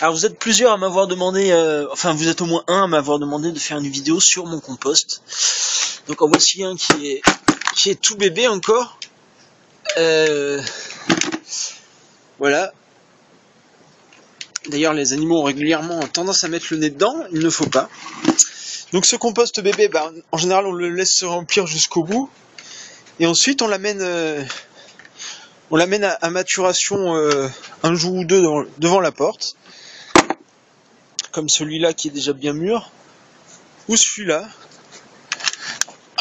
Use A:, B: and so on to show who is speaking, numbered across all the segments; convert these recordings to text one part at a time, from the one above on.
A: Alors vous êtes plusieurs à m'avoir demandé, enfin vous êtes au moins un à m'avoir demandé de faire une vidéo sur mon compost. Donc en voici un qui est tout bébé encore. Voilà. D'ailleurs les animaux ont régulièrement tendance à mettre le nez dedans, il ne faut pas. Donc ce compost bébé, en général on le laisse se remplir jusqu'au bout. Et ensuite on l'amène à maturation un jour ou deux devant la porte. Comme celui-là qui est déjà bien mûr. Ou celui-là.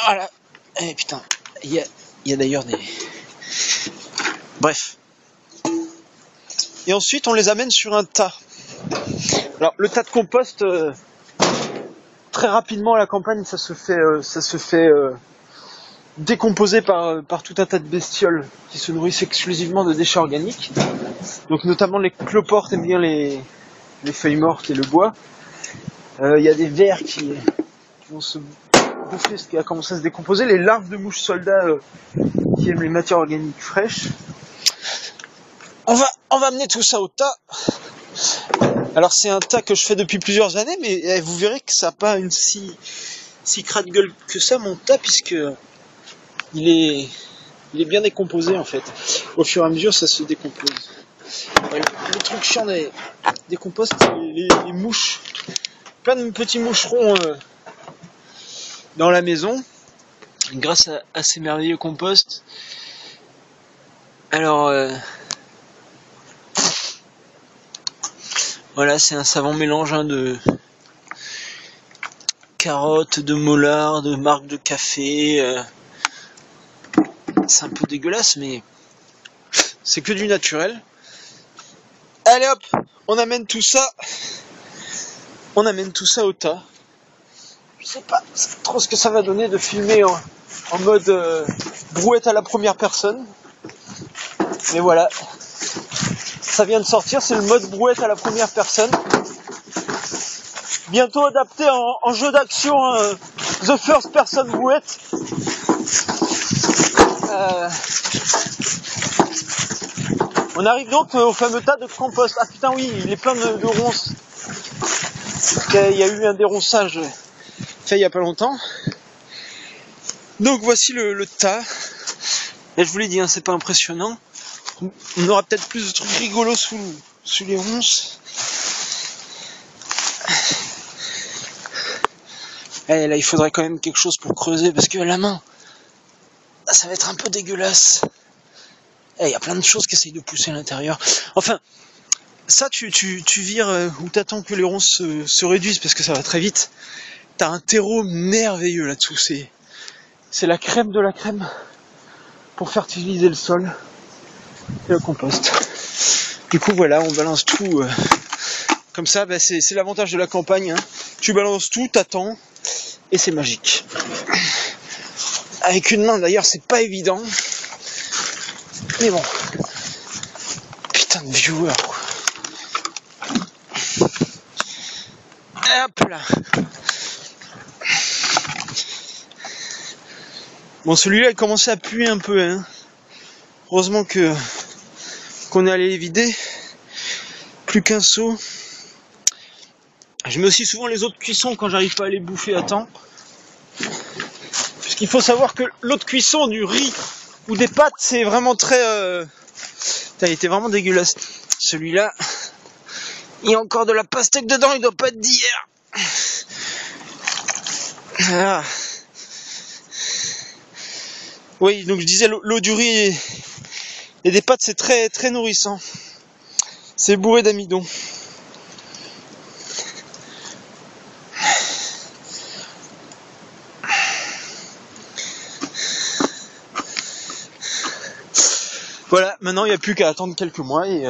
A: Voilà. Eh putain, il y a d'ailleurs des... Bref. Et ensuite on les amène sur un tas. Alors le tas de compost, très rapidement à la campagne ça se fait décomposer par tout un tas de bestioles qui se nourrissent exclusivement de déchets organiques. Donc notamment les cloportes aiment bien les feuilles mortes et le bois. Il y a des vers qui vont se bouffer ce qui a commencé à se décomposer. Les larves de mouches soldats qui aiment les matières organiques fraîches. On va amener tout ça au tas. Alors c'est un tas que je fais depuis plusieurs années, mais vous verrez que ça n'a pas une si crade gueule que ça mon tas, puisque il est bien décomposé en fait. Au fur et à mesure ça se décompose. Ouais, le truc chiant des composts, c'est les mouches. Plein de petits moucherons dans la maison grâce à ces merveilleux composts. Alors voilà, c'est un savant mélange de carottes, de mollard, de marc de café. C'est un peu dégueulasse, mais c'est que du naturel. Allez hop, on amène tout ça au tas. Je sais pas trop ce que ça va donner de filmer en mode brouette à la première personne. Mais voilà, ça vient de sortir, c'est le mode brouette à la première personne. Bientôt adapté en jeu d'action, The First Person brouette. On arrive donc au fameux tas de compost. Ah putain oui, il est plein de ronces. Il y a eu un déronçage fait il y a pas longtemps. Donc voici le tas. Et je vous l'ai dit, c'est pas impressionnant. On aura peut-être plus de trucs rigolos sous les ronces. Et là il faudrait quand même quelque chose pour creuser, parce que la main, ça va être un peu dégueulasse. Il y a plein de choses qui essayent de pousser à l'intérieur. Enfin, ça tu vires ou t'attends que les ronces se réduisent, parce que ça va très vite. T'as un terreau merveilleux là-dessous. C'est la crème de la crème pour fertiliser le sol et le compost. Du coup voilà, on balance tout comme ça. C'est l'avantage de la campagne. Tu balances tout, t'attends et c'est magique. Avec une main d'ailleurs, c'est pas évident. Mais bon, putain de viewer quoi. Hop là. Bon, celui-là il commençait à puer un peu. Heureusement qu'on est allé les vider. Plus qu'un seau. Je mets aussi souvent les autres cuissons quand j'arrive pas à les bouffer à temps. Puisqu'il faut savoir que l'autre cuisson du riz ou des pâtes, c'est vraiment très... il était vraiment dégueulasse. Celui-là, il y a encore de la pastèque dedans, il doit pas être d'hier. Voilà. Oui, donc je disais, l'eau du riz et des pâtes, c'est très, très nourrissant. C'est bourré d'amidon. Voilà, maintenant il n'y a plus qu'à attendre quelques mois et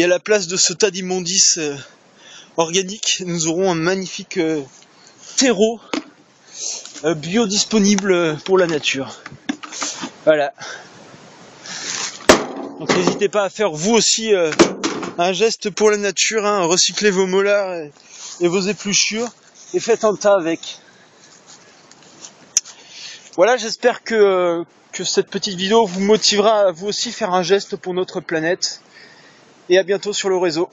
A: à la place de ce tas d'immondices organiques, nous aurons un magnifique terreau biodisponible pour la nature. Voilà. Donc n'hésitez pas à faire vous aussi un geste pour la nature, recyclez vos mollards et vos épluchures et faites un tas avec. Voilà, j'espère que cette petite vidéo vous motivera à vous aussi faire un geste pour notre planète. Et à bientôt sur le réseau.